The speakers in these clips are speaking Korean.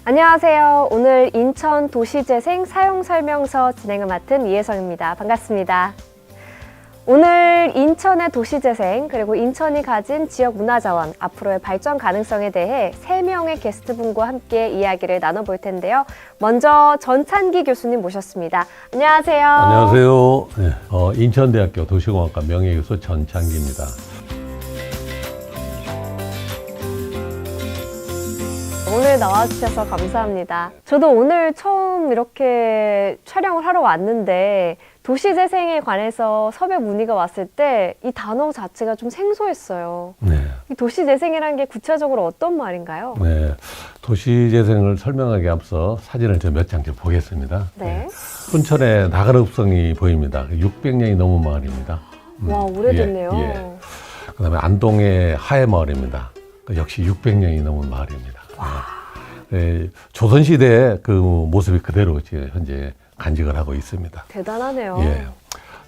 안녕하세요. 오늘 인천 도시재생 사용설명서 진행을 맡은 이혜성입니다. 반갑습니다. 오늘 인천의 도시재생 그리고 인천이 가진 지역문화자원 앞으로의 발전 가능성에 대해 3명의 게스트분과 함께 이야기를 나눠볼 텐데요. 먼저 전찬기 교수님 모셨습니다. 안녕하세요. 안녕하세요. 네, 인천대학교 도시공학과 명예교수 전찬기입니다. 오늘 나와주셔서 감사합니다. 저도 오늘 처음 이렇게 촬영을 하러 왔는데 도시재생에 관해서 섭외 문의가 왔을 때 이 단어 자체가 좀 생소했어요. 네. 이 도시재생이라는 게 구체적으로 어떤 말인가요? 네. 도시재생을 설명하기 앞서 사진을 몇 장 보겠습니다. 네. 순천의 나가릅성이 보입니다. 600년이 넘은 마을입니다. 와, 오래됐네요. 예. 그다음에 안동의 하회마을입니다. 역시 600년이 넘은 마을입니다. 네. 조선시대의 그 모습이 그대로 지금 현재 간직을 하고 있습니다. 대단하네요. 예.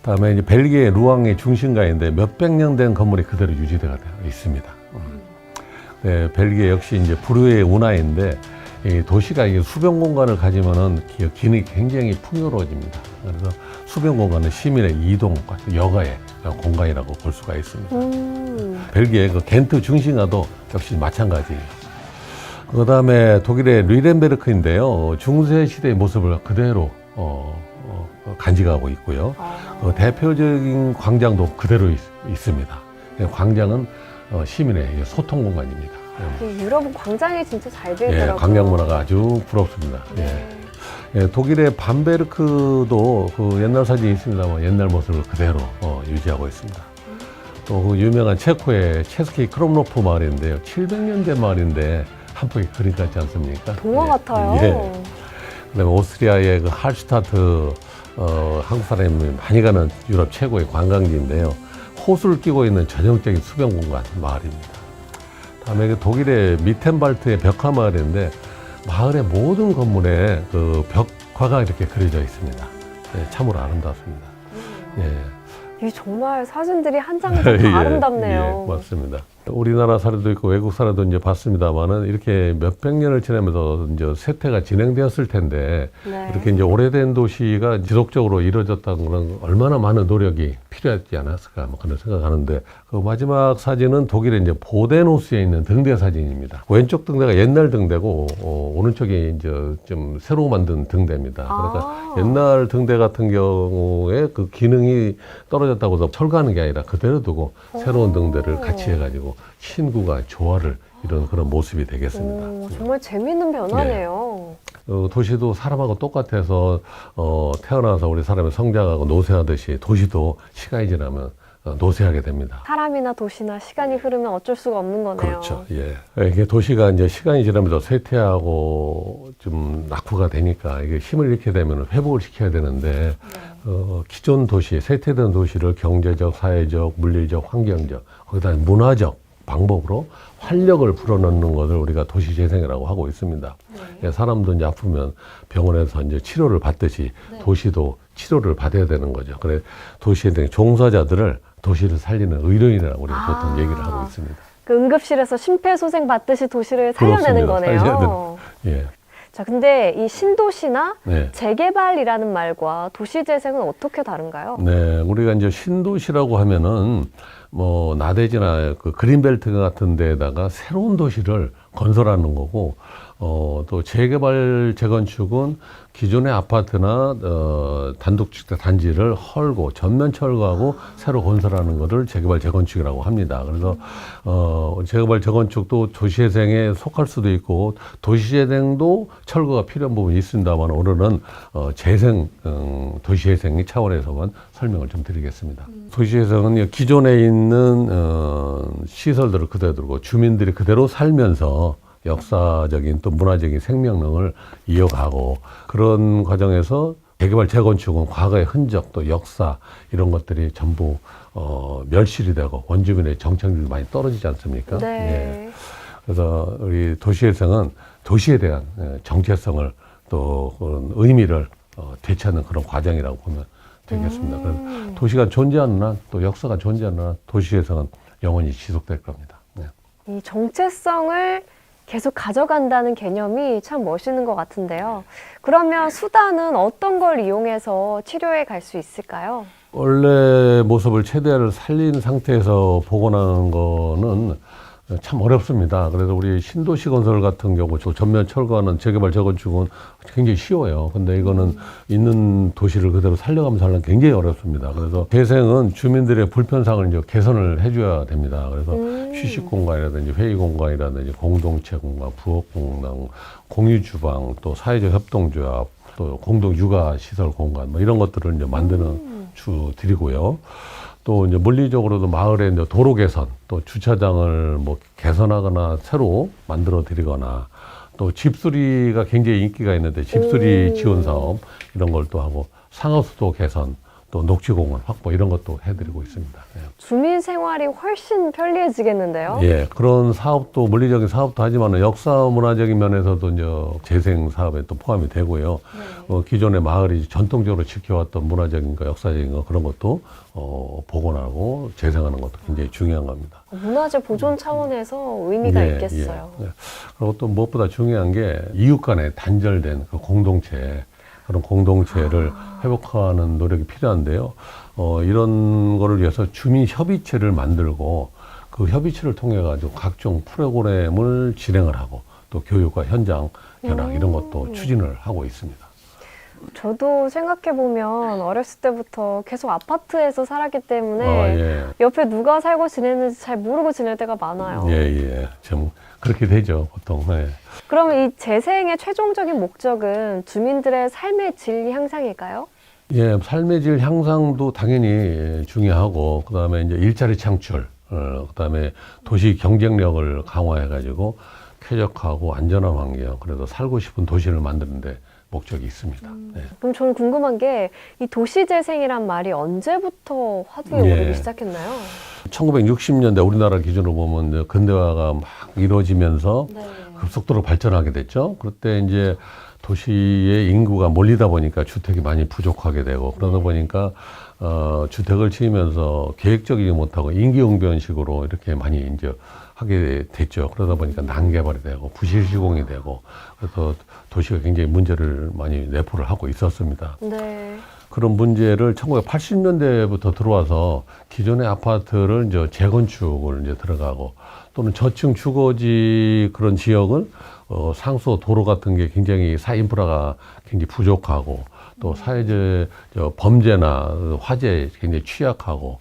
다음에 이제 벨기에 루앙의 중심가인데 몇백 년 된 건물이 그대로 유지되어 있습니다. 네, 벨기에 역시 이제 불후의 운하인데 이 도시가 이게 수변 공간을 가지면은 기능이 굉장히 풍요로워집니다. 그래서 수변 공간은 시민의 이동, 여가의 공간이라고 볼 수가 있습니다. 벨기에 그 겐트 중심가도 역시 마찬가지예요. 그 다음에 독일의 류렌베르크인데요. 중세 시대의 모습을 그대로 간직하고 있고요. 대표적인 광장도 그대로 있습니다. 광장은 시민의 소통 공간입니다. 유럽은 광장이 진짜 잘 돼 예, 있더라고요. 광장 문화가 아주 부럽습니다. 네. 예, 독일의 밤베르크도 그 옛날 사진이 있습니다만 옛날 모습을 그대로 유지하고 있습니다. 또 그 유명한 체코의 체스키 크롬노프 마을인데요. 700년 된 마을인데 한 폭의 그림 같지 않습니까? 동화 같아요. 예. 그다음에 오스트리아의 그 할슈타트 한국 사람이 많이 가는 유럽 최고의 관광지인데요. 호수를 끼고 있는 전형적인 수변 공간 마을입니다. 다음에 그 독일의 미텐발트의 벽화 마을인데 마을의 모든 건물에 그 벽화가 이렇게 그려져 있습니다. 예, 참으로 아름답습니다. 예. 이 정말 사진들이 한 장씩 다 예, 아름답네요. 예, 맞습니다. 우리나라 사례도 있고 외국 사례도 이제 봤습니다만은 이렇게 몇백 년을 지나면서 이제 쇠퇴가 진행되었을 텐데 네. 이렇게 이제 오래된 도시가 지속적으로 이루어졌다는 것은 얼마나 많은 노력이 필요했지 않았을까 뭐 그런 생각하는데 그 마지막 사진은 독일의 이제 보덴호수에 있는 등대 사진입니다. 왼쪽 등대가 옛날 등대고 오른쪽이 이제 좀 새로 만든 등대입니다. 그러니까 옛날 등대 같은 경우에 그 기능이 떨어졌다고 해서 철거하는 게 아니라 그대로 두고 새로운 등대를 같이 해가지고 친구가 조화를 이런 그런 모습이 되겠습니다. 정말 재미있는 변화네요. 도시도 사람하고 똑같아서 태어나서 우리 사람이 성장하고 노쇠하듯이 도시도 시간이 지나면 노쇠하게 됩니다. 사람이나 도시나 시간이 흐르면 어쩔 수가 없는 거네요. 그렇죠. 예. 이게 도시가 이제 시간이 지나면서 쇠퇴하고 좀 낙후가 되니까 이게 힘을 잃게 되면 회복을 시켜야 되는데 기존 도시, 쇠퇴된 도시를 경제적, 사회적, 물리적, 환경적, 거기다 문화적 방법으로 활력을 불어넣는 것을 우리가 도시재생이라고 하고 있습니다. 네. 사람도 이제 아프면 병원에서 이제 치료를 받듯이 도시도 치료를 받아야 되는 거죠. 그래 도시에 대한 종사자들을 도시를 살리는 의료인이라고 우리가 보통 얘기를 하고 있습니다. 그 응급실에서 심폐소생 받듯이 도시를 살려내는 그렇습니다. 거네요. 예. 자, 근데 이 신도시나 네. 재개발이라는 말과 도시재생은 어떻게 다른가요? 네, 우리가 이제 신도시라고 하면은 뭐 나대지나 그 그린벨트 같은 데에다가 새로운 도시를 건설하는 거고 또 재개발 재건축은 기존의 아파트나 단독주택 단지를 헐고 전면 철거하고 새로 건설하는 것을 재개발 재건축이라고 합니다. 그래서 재개발 재건축도 도시재생에 속할 수도 있고 도시재생도 철거가 필요한 부분이 있습니다만 오늘은 도시재생 차원에서만 설명을 좀 드리겠습니다. 도시재생은 기존에 있는 시설들을 그대로 두고 주민들이 그대로 살면서 역사적인 또 문화적인 생명력을 이어가고 그런 과정에서 재개발 재건축은 과거의 흔적 또 역사 이런 것들이 전부 멸실이 되고 원주민의 정착률이 많이 떨어지지 않습니까? 네. 예. 그래서 우리 도시재생은 도시에 대한 정체성을 또 그런 의미를 되찾는 그런 과정이라고 보면 되겠습니다. 그래서 도시가 존재하는 한 또 역사가 존재하는 한 도시재생은 영원히 지속될 겁니다. 네. 이 정체성을 계속 가져간다는 개념이 참 멋있는 것 같은데요. 그러면 수단은 어떤 걸 이용해서 치료해 갈 수 있을까요? 원래 모습을 최대한 살린 상태에서 복원하는 거는 참 어렵습니다. 그래서 우리 신도시 건설 같은 경우 전면 철거하는 재개발 재건축은 굉장히 쉬워요. 근데 이거는 있는 도시를 그대로 살려가면서 하려면 굉장히 어렵습니다. 그래서 재생은 주민들의 불편상을 이제 개선을 해줘야 됩니다. 그래서 휴식 공간이라든지 회의 공간이라든지 공동체 공간, 부엌 공간, 공유 주방, 또 사회적 협동조합, 또 공동 육아 시설 공간 뭐 이런 것들을 이제 만드는 주 드리고요. 또 이제 물리적으로도 마을에 이제 도로 개선, 또 주차장을 뭐 개선하거나 새로 만들어 드리거나, 또 집수리가 굉장히 인기가 있는데 집수리 지원 사업 이런 걸 또 하고, 상하수도 개선, 또 녹지공원 확보 이런 것도 해드리고 있습니다. 예. 주민 생활이 훨씬 편리해지겠는데요? 예, 그런 사업도 물리적인 사업도 하지만 역사 문화적인 면에서도 이제 재생 사업에 또 포함이 되고요. 기존의 마을이 전통적으로 지켜왔던 문화적인 거, 역사적인 거 그런 것도 복원하고 재생하는 것도 굉장히 중요한 겁니다. 문화재 보존 차원에서 의미가 있겠어요. 예. 그리고 또 무엇보다 중요한 게 이웃 간에 단절된 그 공동체, 그런 공동체를 회복하는 노력이 필요한데요. 이런 거를 위해서 주민협의체를 만들고 그 협의체를 통해 가지고 각종 프로그램을 진행을 하고, 또 교육과 현장 견학 이런 것도 추진을 하고 있습니다. 저도 생각해보면 어렸을 때부터 계속 아파트에서 살았기 때문에 예. 옆에 누가 살고 지내는지 잘 모르고 지낼 때가 많아요. 예. 좀 그렇게 되죠, 보통. 예. 그러면 이 재생의 최종적인 목적은 주민들의 삶의 질 향상일까요? 예, 삶의 질 향상도 당연히 중요하고, 그 다음에 이제 일자리 창출, 그 다음에 도시 경쟁력을 강화해가지고 쾌적하고 안전한 환경, 그래서 살고 싶은 도시를 만드는데 목적이 있습니다. 네. 그럼 저는 궁금한 게 이 도시재생이란 말이 언제부터 화두에 오르기 시작했나요? 1960년대 우리나라 기준으로 보면 이제 근대화가 막 이루어지면서 급속도로 발전하게 됐죠. 그때 이제 도시의 인구가 몰리다 보니까 주택이 많이 부족하게 되고, 그러다 보니까 주택을 지으면서 계획적이지 못하고 임기응변식으로 이렇게 많이 이제 하게 됐죠. 그러다 보니까 난개발이 되고 부실 시공이 되고, 그래서 도시가 굉장히 문제를 많이 내포를 하고 있었습니다. 네. 그런 문제를 1980년대부터 들어와서 기존의 아파트를 이제 재건축을 이제 들어가고, 또는 저층 주거지 그런 지역은 상수 도로 같은 게 굉장히 사인프라가 굉장히 부족하고, 또 사회적 범죄나 화재에 굉장히 취약하고,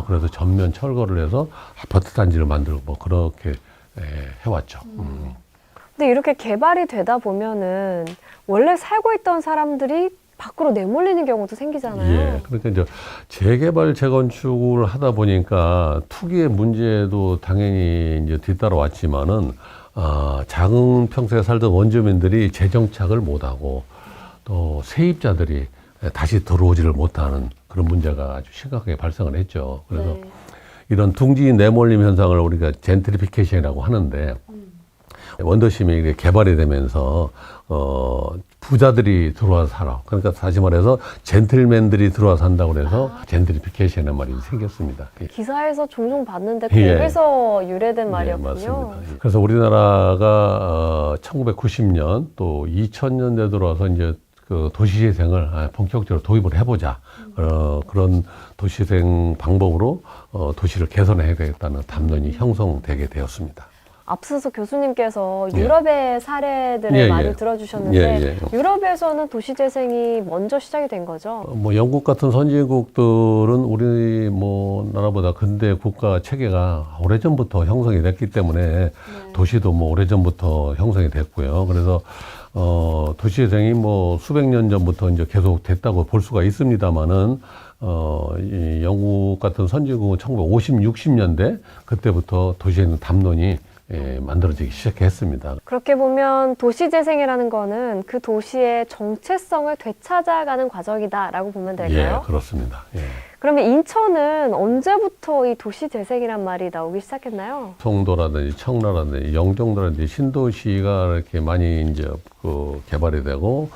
그래서 전면 철거를 해서 아파트 단지를 만들고 뭐 그렇게 해왔죠. 근데 이렇게 개발이 되다 보면은 원래 살고 있던 사람들이 밖으로 내몰리는 경우도 생기잖아요. 예. 그러니까 이제 재개발 재건축을 하다 보니까 투기의 문제도 당연히 이제 뒤따라왔지만은, 작은 평수에 살던 원주민들이 재정착을 못하고, 또 세입자들이 다시 들어오지를 못하는 그런 문제가 아주 심각하게 발생을 했죠. 그래서 이런 둥지 내몰림 현상을 우리가 젠트리피케이션이라고 하는데, 원도심이 개발이 되면서 부자들이 들어와서 살아. 그러니까 다시 말해서 젠틀맨들이 들어와서 산다고 그래서 젠트리피케이션이라는 말이 생겼습니다. 기사에서 종종 봤는데 예. 거기서 유래된 예, 말이었군요. 맞습니다. 그래서 우리나라가 1990년 또 2000년대 들어와서 이제 그 도시재생을 본격적으로 도입을 해보자. 그런 도시재생 방법으로 도시를 개선해야겠다는 담론이 형성되게 되었습니다. 앞서서 교수님께서 유럽의 사례들을 많이 들어주셨는데 유럽에서는 도시재생이 먼저 시작이 된 거죠? 뭐 영국 같은 선진국들은 우리 뭐 나라보다 근대 국가 체계가 오래전부터 형성이 됐기 때문에 도시도 뭐 오래전부터 형성이 됐고요. 그래서 도시재생이 뭐 수백 년 전부터 이제 계속 됐다고 볼 수가 있습니다만은, 이 영국 같은 선진국은 1950, 60년대 그때부터 도시재생 담론이 만들어지기 시작했습니다. 그렇게 보면 도시재생이라는 거는 그 도시의 정체성을 되찾아가는 과정이다라고 보면 될까요? 예, 그렇습니다. 예. 그러면 인천은 언제부터 이 도시재생이란 말이 나오기 시작했나요? 송도라든지 청라라든지 영종도라든지 신도시가 이렇게 많이 이제 그 개발이 되고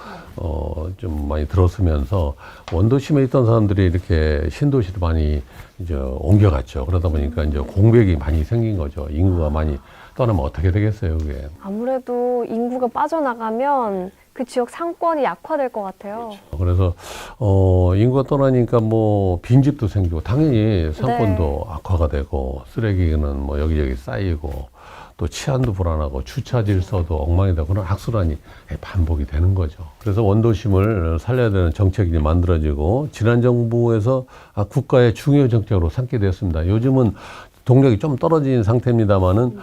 좀 많이 들어서면서 원도심에 있던 사람들이 이렇게 신도시로 많이 이제 옮겨갔죠. 그러다 보니까 이제 공백이 많이 생긴 거죠. 인구가 많이 떠나면 어떻게 되겠어요, 그게. 아무래도 인구가 빠져나가면 그 지역 상권이 약화될 것 같아요. 그래서 인구가 떠나니까 뭐 빈집도 생기고 당연히 상권도 악화가 되고 쓰레기는 뭐 여기저기 쌓이고 또 치안도 불안하고 주차 질서도 엉망이 되고 그런 악순환이 반복이 되는 거죠. 그래서 원도심을 살려야 되는 정책이 만들어지고 지난 정부에서 국가의 중요 정책으로 삼게 되었습니다. 요즘은 동력이 좀 떨어진 상태입니다만은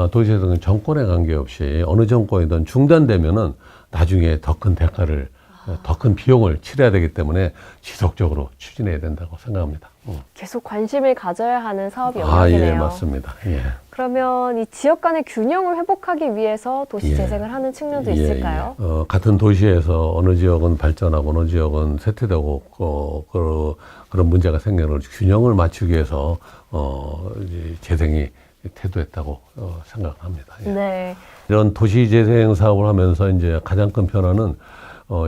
도시에서는 정권에 관계없이 어느 정권이든 중단되면은 나중에 더 큰 대가를 더 큰 비용을 치러야 되기 때문에 지속적으로 추진해야 된다고 생각합니다. 계속 관심을 가져야 하는 사업이 예, 영역이네요. 맞습니다. 예. 그러면 이 지역 간의 균형을 회복하기 위해서 도시 예. 재생을 하는 측면도 있을까요? 같은 도시에서 어느 지역은 발전하고 어느 지역은 쇠퇴되고 그런 문제가 생기는 균형을 맞추기 위해서 이제 재생이 태도했다고 생각합니다. 예. 네. 이런 도시 재생 사업을 하면서 이제 가장 큰 변화는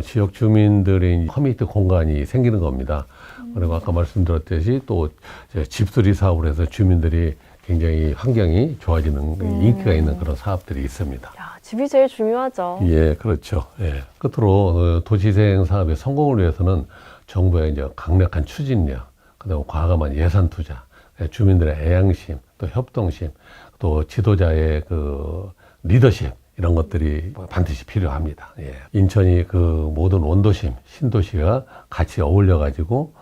지역 주민들의 커뮤니티 공간이 생기는 겁니다. 그리고 아까 말씀드렸듯이 또 이제 집수리 사업을 해서 주민들이 굉장히 환경이 좋아지는 인기가 있는 그런 사업들이 있습니다. 야, 집이 제일 중요하죠. 예, 그렇죠. 예. 끝으로 도시재생 사업의 성공을 위해서는 정부의 이제 강력한 추진력, 그다음에 과감한 예산 투자, 주민들의 애양심, 또 협동심, 또 지도자의 그 리더십 이런 것들이 반드시 필요합니다. 예. 인천이 그 모든 원도심, 신도시가 같이 어울려 가지고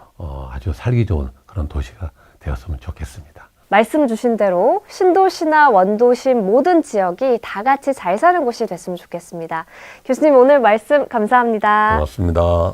아주 살기 좋은 그런 도시가 되었으면 좋겠습니다. 말씀 주신 대로 신도시나 원도심 모든 지역이 다 같이 잘 사는 곳이 됐으면 좋겠습니다. 교수님 오늘 말씀 감사합니다. 고맙습니다.